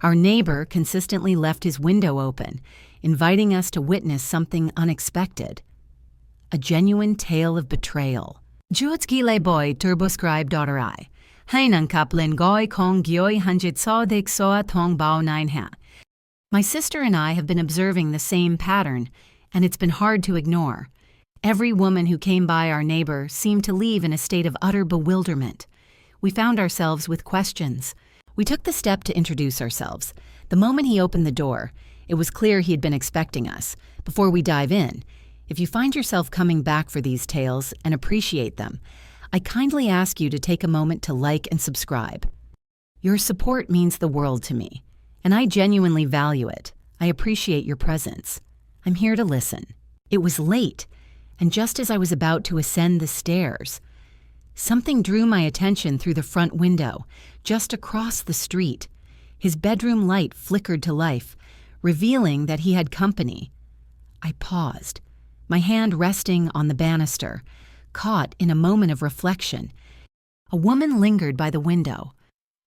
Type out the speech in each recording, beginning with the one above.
Our neighbor consistently left his window open, inviting us to witness something unexpected. A genuine tale of betrayal. Juot gile boy turboscribe daughter. Hainan kaplin goi kong gioi hanjit so dik soa tong bao nine ha. My sister and I have been observing the same pattern, and it's been hard to ignore. Every woman who came by our neighbor seemed to leave in a state of utter bewilderment. We found ourselves with questions. We took the step to introduce ourselves. The moment he opened the door, it was clear he had been expecting us. Before we dive in, if you find yourself coming back for these tales and appreciate them, I kindly ask you to take a moment to like and subscribe. Your support means the world to me, and I genuinely value it. I appreciate your presence. I'm here to listen. It was late, and just as I was about to ascend the stairs, something drew my attention through the front window, just across the street. His bedroom light flickered to life, revealing that he had company. I paused, my hand resting on the banister, caught in a moment of reflection. A woman lingered by the window,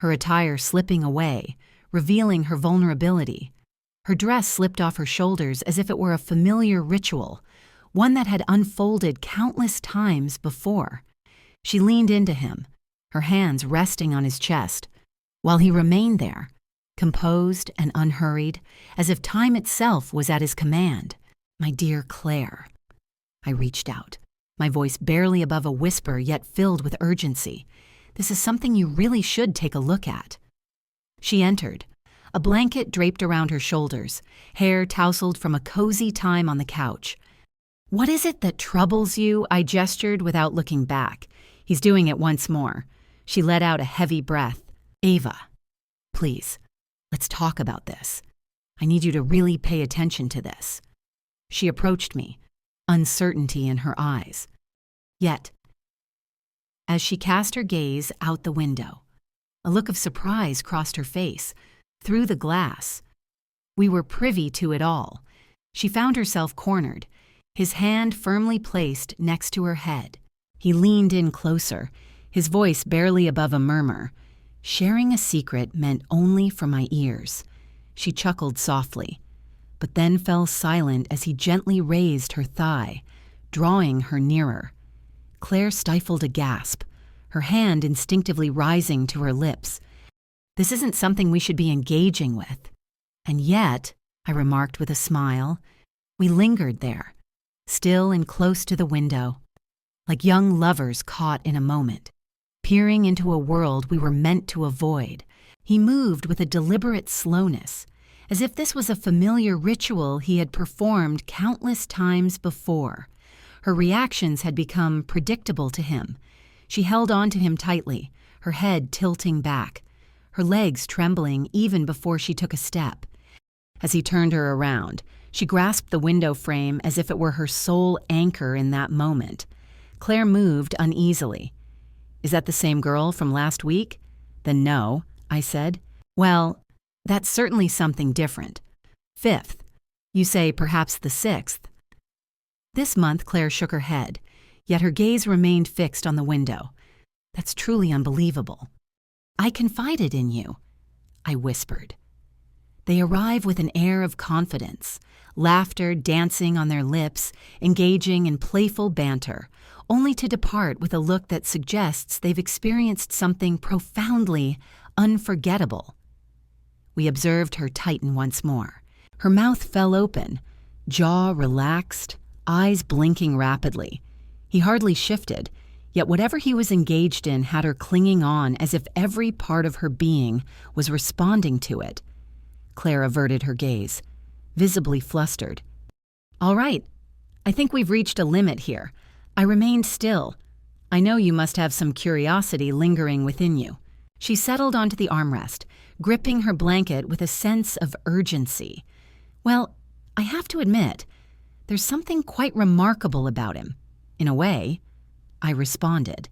her attire slipping away, revealing her vulnerability. Her dress slipped off her shoulders as if it were a familiar ritual, one that had unfolded countless times before. She leaned into him, her hands resting on his chest, while he remained there, composed and unhurried, as if time itself was at his command. "My dear Claire." I reached out, my voice barely above a whisper yet filled with urgency. "This is something you really should take a look at." She entered, a blanket draped around her shoulders, hair tousled from a cozy time on the couch. "What is it that troubles you?" I gestured without looking back. He's doing it once more. She let out a heavy breath. "Ava, please, let's talk about this. I need you to really pay attention to this." She approached me, uncertainty in her eyes. Yet, as she cast her gaze out the window, a look of surprise crossed her face, through the glass. We were privy to it all. She found herself cornered, his hand firmly placed next to her head. He leaned in closer, his voice barely above a murmur. Sharing a secret meant only for my ears. She chuckled softly, but then fell silent as he gently raised her thigh, drawing her nearer. Claire stifled a gasp, her hand instinctively rising to her lips. "This isn't something we should be engaging with." "And yet," I remarked with a smile, we lingered there, still and close to the window, like young lovers caught in a moment, peering into a world we were meant to avoid. He moved with a deliberate slowness, as if this was a familiar ritual he had performed countless times before. Her reactions had become predictable to him. She held on to him tightly, her head tilting back, her legs trembling even before she took a step. As he turned her around, she grasped the window frame as if it were her sole anchor in that moment. Claire moved uneasily. "Is that the same girl from last week?" "Then no," I said. "Well, that's certainly something different. 5th. You say perhaps the 6th. This month Claire shook her head, yet her gaze remained fixed on the window. "That's truly unbelievable." "I confided in you," I whispered. They arrive with an air of confidence, laughter dancing on their lips, engaging in playful banter, only to depart with a look that suggests they've experienced something profoundly unforgettable. We observed her tighten once more. Her mouth fell open, jaw relaxed, eyes blinking rapidly. He hardly shifted, yet whatever he was engaged in had her clinging on as if every part of her being was responding to it. Claire averted her gaze, visibly flustered. "All right, I think we've reached a limit here." I remained still. "I know you must have some curiosity lingering within you." She settled onto the armrest, gripping her blanket with a sense of urgency. "Well, I have to admit, there's something quite remarkable about him. In a way," I responded.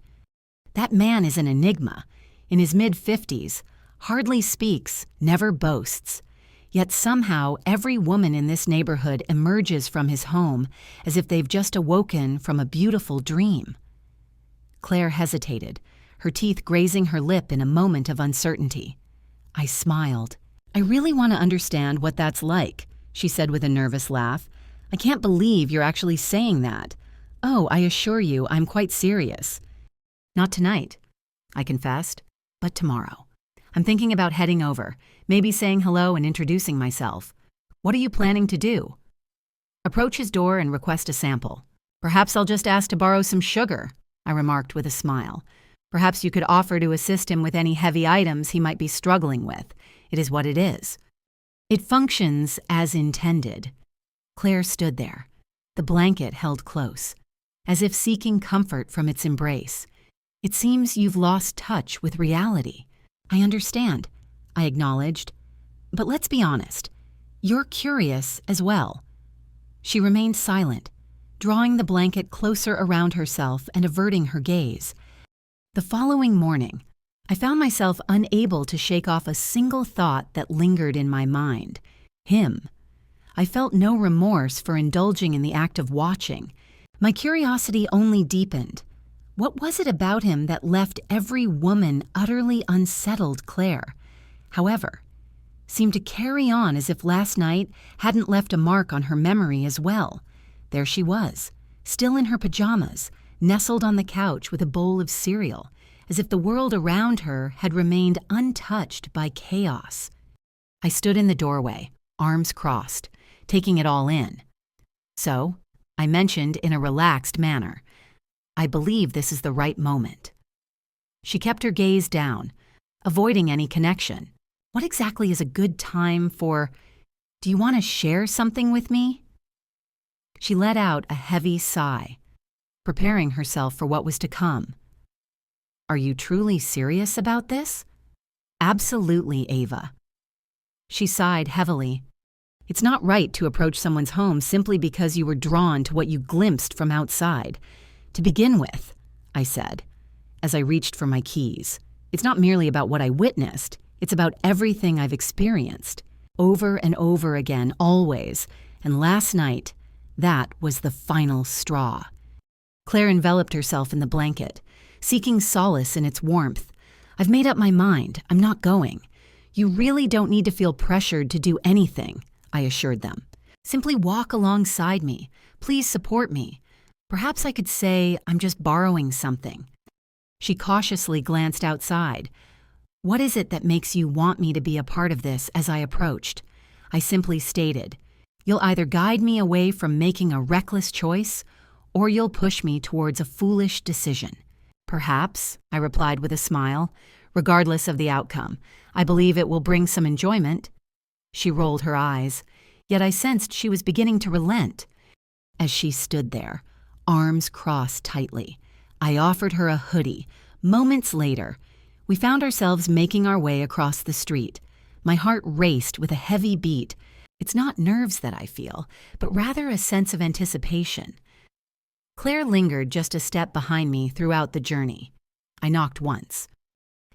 "That man is an enigma. In his mid-50s, hardly speaks, never boasts. Yet somehow every woman in this neighborhood emerges from his home as if they've just awoken from a beautiful dream." Claire hesitated, her teeth grazing her lip in a moment of uncertainty. I smiled. I really want to understand what that's like, she said with a nervous laugh. I can't believe you're actually saying that. Oh, I assure you, I'm quite serious. Not tonight, I confessed, but tomorrow. I'm thinking about heading over, maybe saying hello and introducing myself. What are you planning to do? Approach his door and request a sample. Perhaps I'll just ask to borrow some sugar, I remarked with a smile. Perhaps you could offer to assist him with any heavy items he might be struggling with. It is what it is. It functions as intended. Claire stood there, the blanket held close, as if seeking comfort from its embrace. It seems you've lost touch with reality. I understand, I acknowledged. But let's be honest. You're curious as well. She remained silent, drawing the blanket closer around herself and averting her gaze. The following morning, I found myself unable to shake off a single thought that lingered in my mind. Him. I felt no remorse for indulging in the act of watching. My curiosity only deepened. What was it about him that left every woman utterly unsettled Claire? However, seemed to carry on as if last night hadn't left a mark on her memory as well. There she was, still in her pajamas, nestled on the couch with a bowl of cereal, as if the world around her had remained untouched by chaos. I stood in the doorway, arms crossed, taking it all in. So, I mentioned in a relaxed manner, I believe this is the right moment. She kept her gaze down, avoiding any connection. What exactly is a good time for, do you want to share something with me? She let out a heavy sigh, preparing herself for what was to come. Are you truly serious about this? Absolutely, Ava. She sighed heavily. It's not right to approach someone's home simply because you were drawn to what you glimpsed from outside. To begin with, I said, as I reached for my keys, it's not merely about what I witnessed, it's about everything I've experienced, over and over again, always, and last night, that was the final straw. Claire enveloped herself in the blanket, seeking solace in its warmth. I've made up my mind, I'm not going. You really don't need to feel pressured to do anything, I assured them. Simply walk alongside me, please support me. Perhaps I could say I'm just borrowing something. She cautiously glanced outside. What is it that makes you want me to be a part of this as I approached? I simply stated, you'll either guide me away from making a reckless choice, or you'll push me towards a foolish decision. Perhaps, I replied with a smile, regardless of the outcome. I believe it will bring some enjoyment. She rolled her eyes, yet I sensed she was beginning to relent. As she stood there, arms crossed tightly, I offered her a hoodie. Moments later, we found ourselves making our way across the street. My heart raced with a heavy beat. It's not nerves that I feel, but rather a sense of anticipation. Claire lingered just a step behind me throughout the journey. I knocked once.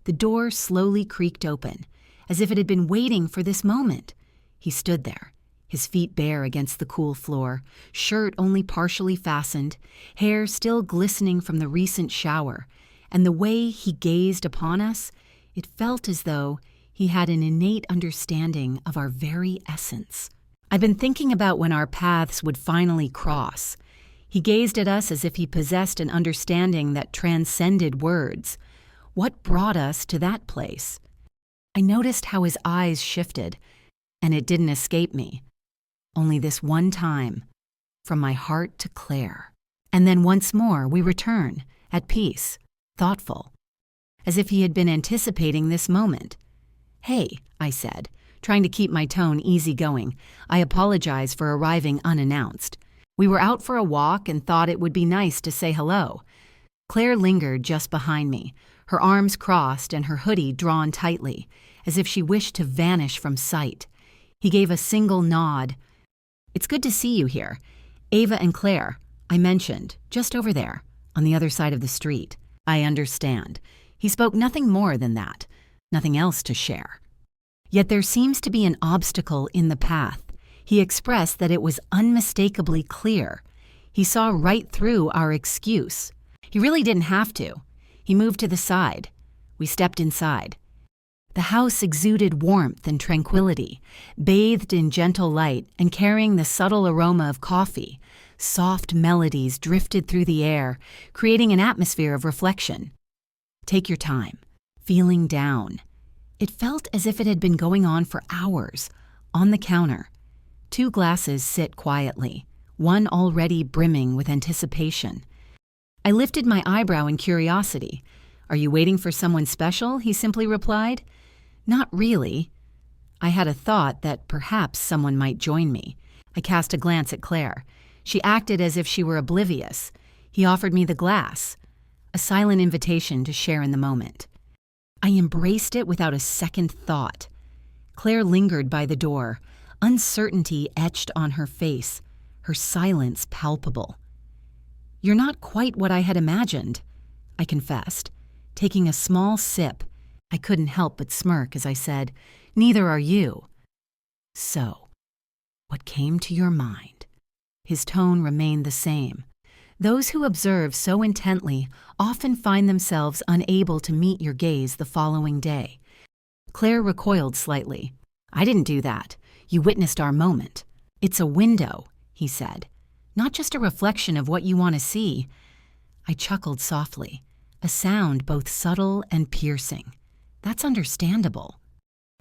The door slowly creaked open, as if it had been waiting for this moment. He stood there, his feet bare against the cool floor, shirt only partially fastened, hair still glistening from the recent shower, and the way he gazed upon us, it felt as though he had an innate understanding of our very essence. I'd been thinking about when our paths would finally cross. He gazed at us as if he possessed an understanding that transcended words. What brought us to that place? I noticed how his eyes shifted, and it didn't escape me. Only this one time, from my heart to Claire. And then once more we return, at peace, thoughtful, as if he had been anticipating this moment. Hey, I said, trying to keep my tone easygoing. I apologize for arriving unannounced. We were out for a walk and thought it would be nice to say hello. Claire lingered just behind me, her arms crossed and her hoodie drawn tightly, as if she wished to vanish from sight. He gave a single nod. It's good to see you here. Ava and Claire, I mentioned, just over there, on the other side of the street. I understand. He spoke nothing more than that, nothing else to share. Yet there seems to be an obstacle in the path. He expressed that it was unmistakably clear. He saw right through our excuse. He really didn't have to. He moved to the side. We stepped inside. The house exuded warmth and tranquility, bathed in gentle light and carrying the subtle aroma of coffee. Soft melodies drifted through the air, creating an atmosphere of reflection. Take your time, feeling down. It felt as if it had been going on for hours. On the counter, 2 glasses sit quietly, one already brimming with anticipation. I lifted my eyebrow in curiosity. "Are you waiting for someone special?" he simply replied. "Not really." I had a thought that perhaps someone might join me. I cast a glance at Claire. She acted as if she were oblivious. He offered me the glass, a silent invitation to share in the moment. I embraced it without a second thought. Claire lingered by the door, uncertainty etched on her face, her silence palpable. "You're not quite what I had imagined," I confessed, taking a small sip. I couldn't help but smirk as I said, "Neither are you." "So, what came to your mind?" His tone remained the same. Those who observe so intently often find themselves unable to meet your gaze the following day. Claire recoiled slightly. "I didn't do that. You witnessed our moment." "It's a window," he said, "not just a reflection of what you want to see." I chuckled softly, a sound both subtle and piercing. "That's understandable."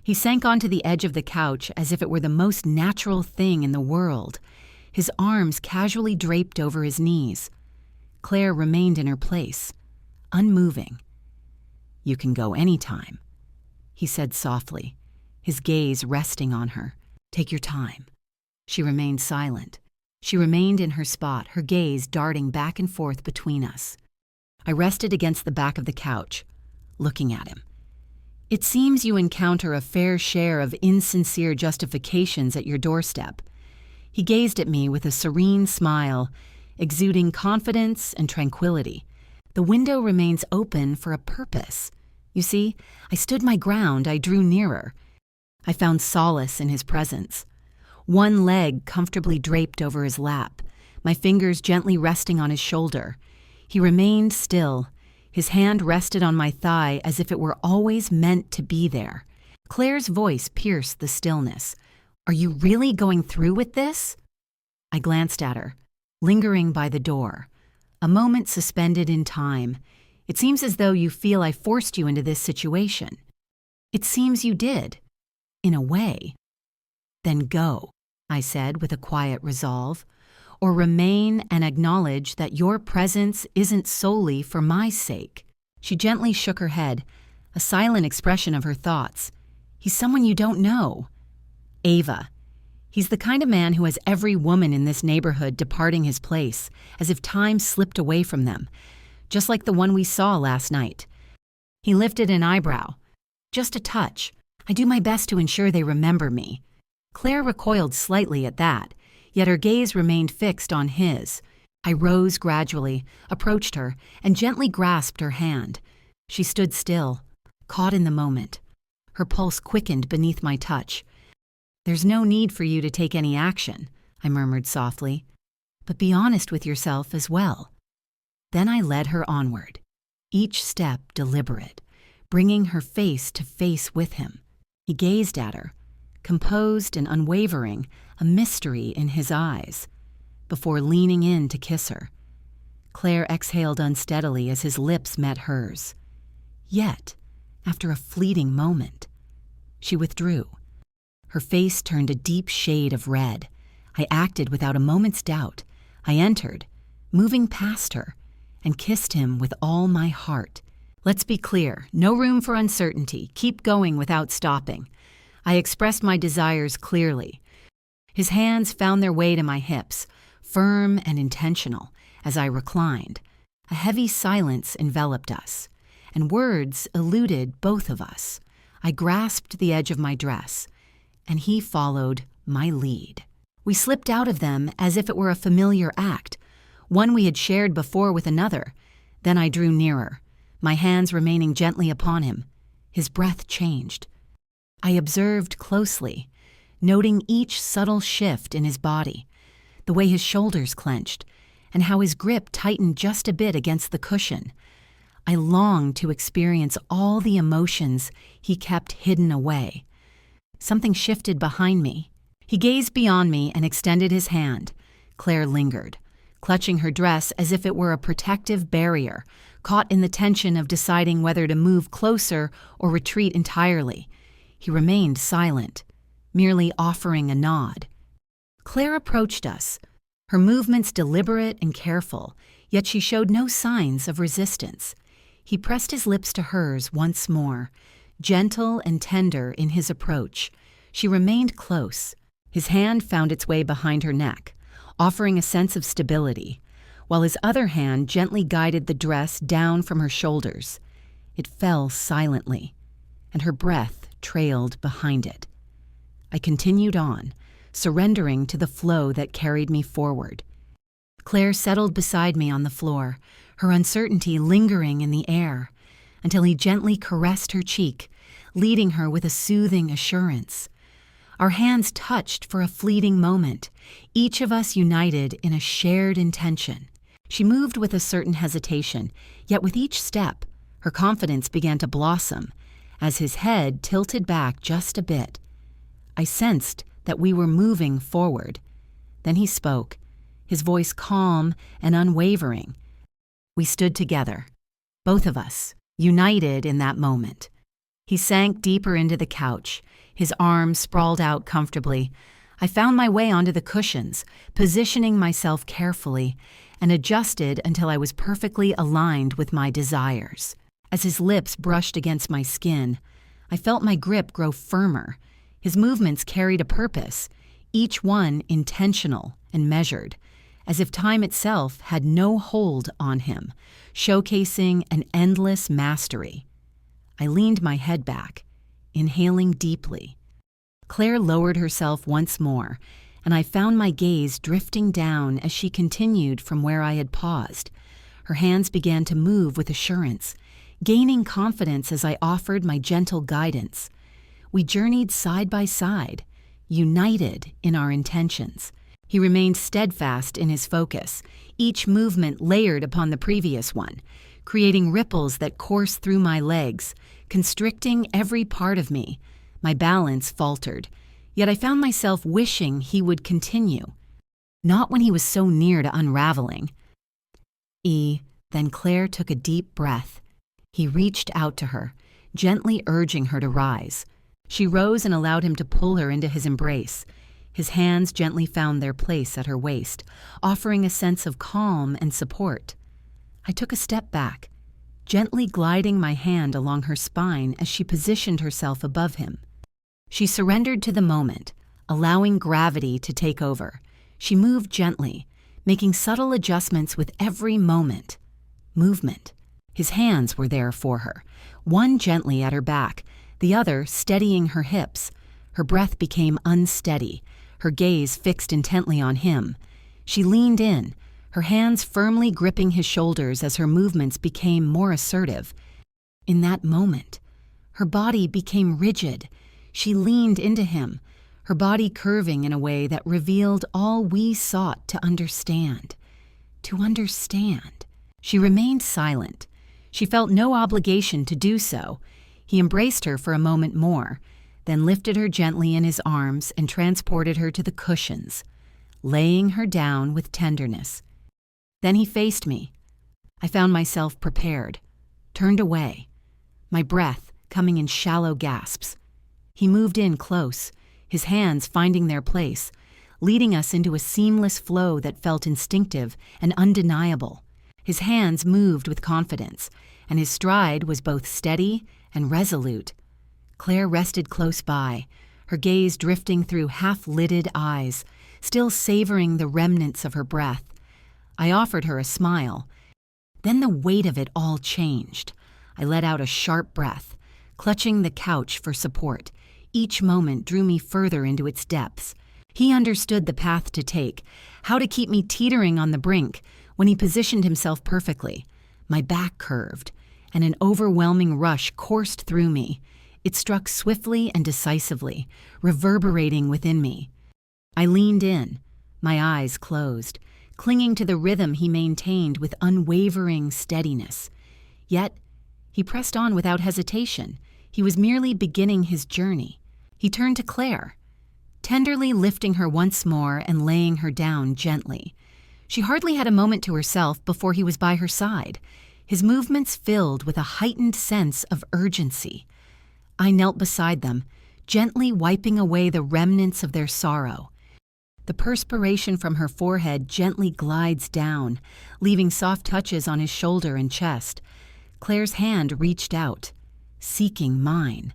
He sank onto the edge of the couch as if it were the most natural thing in the world, his arms casually draped over his knees. Claire remained in her place, unmoving. "You can go anytime," he said softly, his gaze resting on her. "Take your time." She remained silent. She remained in her spot, her gaze darting back and forth between us. I rested against the back of the couch, looking at him. "It seems you encounter a fair share of insincere justifications at your doorstep." He gazed at me with a serene smile, exuding confidence and tranquility. "The window remains open for a purpose. You see, I stood my ground, I drew nearer. I found solace in his presence. One leg comfortably draped over his lap, my fingers gently resting on his shoulder. He remained still. His hand rested on my thigh as if it were always meant to be there. Claire's voice pierced the stillness. "Are you really going through with this?" I glanced at her, lingering by the door, a moment suspended in time. "It seems as though you feel I forced you into this situation." "It seems you did, in a way." "Then go," I said with a quiet resolve, "or remain and acknowledge that your presence isn't solely for my sake." She gently shook her head, a silent expression of her thoughts. "He's someone you don't know." "Ava. He's the kind of man who has every woman in this neighborhood departing his place, as if time slipped away from them, just like the one we saw last night." He lifted an eyebrow. "Just a touch. I do my best to ensure they remember me." Claire recoiled slightly at that, yet her gaze remained fixed on his. I rose gradually, approached her, and gently grasped her hand. She stood still, caught in the moment. Her pulse quickened beneath my touch. "There's no need for you to take any action," I murmured softly, "but be honest with yourself as well." Then I led her onward, each step deliberate, bringing her face to face with him. He gazed at her, composed and unwavering, a mystery in his eyes, before leaning in to kiss her. Claire exhaled unsteadily as his lips met hers. Yet, after a fleeting moment, she withdrew. Her face turned a deep shade of red. I acted without a moment's doubt. I entered, moving past her, and kissed him with all my heart. "Let's be clear, no room for uncertainty. Keep going without stopping." I expressed my desires clearly. His hands found their way to my hips, firm and intentional, as I reclined. A heavy silence enveloped us, and words eluded both of us. I grasped the edge of my dress, and he followed my lead. We slipped out of them as if it were a familiar act, one we had shared before with another. Then I drew nearer, my hands remaining gently upon him. His breath changed. I observed closely, noting each subtle shift in his body, the way his shoulders clenched, and how his grip tightened just a bit against the cushion. I longed to experience all the emotions he kept hidden away. Something shifted behind me. He gazed beyond me and extended his hand. Claire lingered, clutching her dress as if it were a protective barrier, caught in the tension of deciding whether to move closer or retreat entirely. He remained silent, merely offering a nod. Claire approached us, her movements deliberate and careful, yet she showed no signs of resistance. He pressed his lips to hers once more, gentle and tender in his approach. She remained close. His hand found its way behind her neck, offering a sense of stability, while his other hand gently guided the dress down from her shoulders. It fell silently, and her breath trailed behind it. I continued on, surrendering to the flow that carried me forward. Claire settled beside me on the floor, her uncertainty lingering in the air, until he gently caressed her cheek, leading her with a soothing assurance. Our hands touched for a fleeting moment, each of us united in a shared intention. She moved with a certain hesitation, yet with each step, her confidence began to blossom, as his head tilted back just a bit. I sensed that we were moving forward. Then he spoke, his voice calm and unwavering. We stood together, both of us, united in that moment. He sank deeper into the couch, his arms sprawled out comfortably. I found my way onto the cushions, positioning myself carefully, and adjusted until I was perfectly aligned with my desires. As his lips brushed against my skin, I felt my grip grow firmer. His movements carried a purpose, each one intentional and measured, as if time itself had no hold on him, showcasing an endless mastery. I leaned my head back, inhaling deeply. Claire lowered herself once more, and I found my gaze drifting down as she continued from where I had paused. Her hands began to move with assurance, gaining confidence as I offered my gentle guidance. We journeyed side by side, united in our intentions. He remained steadfast in his focus, each movement layered upon the previous one, creating ripples that coursed through my legs, constricting every part of me. My balance faltered, yet I found myself wishing he would continue. Not when he was so near to unraveling. Then Claire took a deep breath. He reached out to her, gently urging her to rise. She rose and allowed him to pull her into his embrace. His hands gently found their place at her waist, offering a sense of calm and support. I took a step back, gently gliding my hand along her spine as she positioned herself above him. She surrendered to the moment, allowing gravity to take over. She moved gently, making subtle adjustments with every movement. His hands were there for her, one gently at her back, the other steadying her hips. Her breath became unsteady, her gaze fixed intently on him. She leaned in, her hands firmly gripping his shoulders as her movements became more assertive. In that moment, her body became rigid. She leaned into him, her body curving in a way that revealed all we sought to understand. To understand. She remained silent. She felt no obligation to do so. He embraced her for a moment more, then lifted her gently in his arms and transported her to the cushions, laying her down with tenderness. Then he faced me. I found myself prepared, turned away, my breath coming in shallow gasps. He moved in close, his hands finding their place, leading us into a seamless flow that felt instinctive and undeniable. His hands moved with confidence, and his stride was both steady and resolute. Claire rested close by, her gaze drifting through half-lidded eyes, still savoring the remnants of her breath. I offered her a smile. Then the weight of it all changed. I let out a sharp breath, clutching the couch for support. Each moment drew me further into its depths. He understood the path to take, how to keep me teetering on the brink. When he positioned himself perfectly, my back curved, and an overwhelming rush coursed through me. It struck swiftly and decisively, reverberating within me. I leaned in, my eyes closed, clinging to the rhythm he maintained with unwavering steadiness. Yet He pressed on without hesitation. He was merely beginning his journey. He turned to Claire, tenderly lifting her once more and laying her down gently. She hardly had a moment to herself before he was by her side, his movements filled with a heightened sense of urgency. I knelt beside them, gently wiping away the remnants of their sorrow. The perspiration from her forehead gently glides down, leaving soft touches on his shoulder and chest. Claire's hand reached out, seeking mine.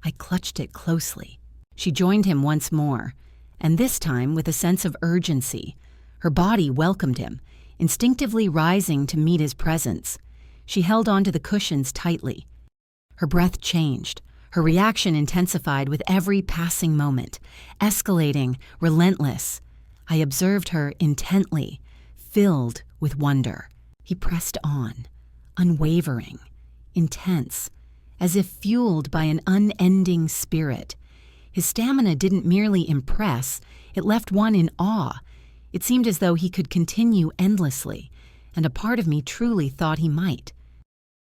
I clutched it closely. She joined him once more, and this time with a sense of urgency. Her body welcomed him, instinctively rising to meet his presence. She held onto the cushions tightly. Her breath changed. Her reaction intensified with every passing moment, escalating, relentless. I observed her intently, filled with wonder. He pressed on, unwavering, intense, as if fueled by an unending spirit. His stamina didn't merely impress, it left one in awe. It seemed as though he could continue endlessly, and a part of me truly thought he might.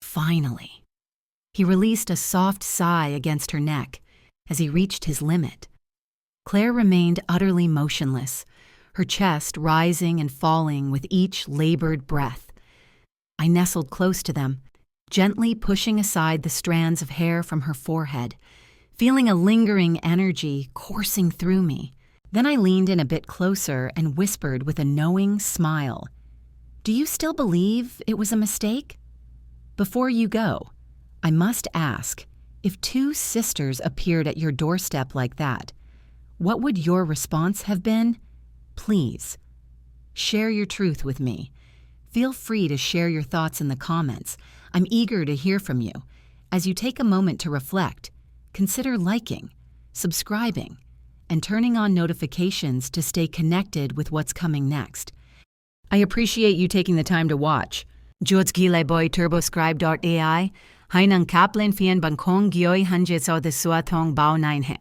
Finally. He released a soft sigh against her neck as he reached his limit. Claire remained utterly motionless, her chest rising and falling with each labored breath. I nestled close to them, gently pushing aside the strands of hair from her forehead, feeling a lingering energy coursing through me. Then I leaned in a bit closer and whispered with a knowing smile, "Do you still believe it was a mistake? Before you go, I must ask, if two sisters appeared at your doorstep like that, what would your response have been? Please, share your truth with me. Feel free to share your thoughts in the comments. I'm eager to hear from you. As you take a moment to reflect, consider liking, subscribing, and turning on notifications to stay connected with what's coming next. I appreciate you taking the time to watch. Boy turboscribe.ai Hainang Kaplan Fian Bangkong Gyoi Hanje Sao the Suatong Bao 9 He.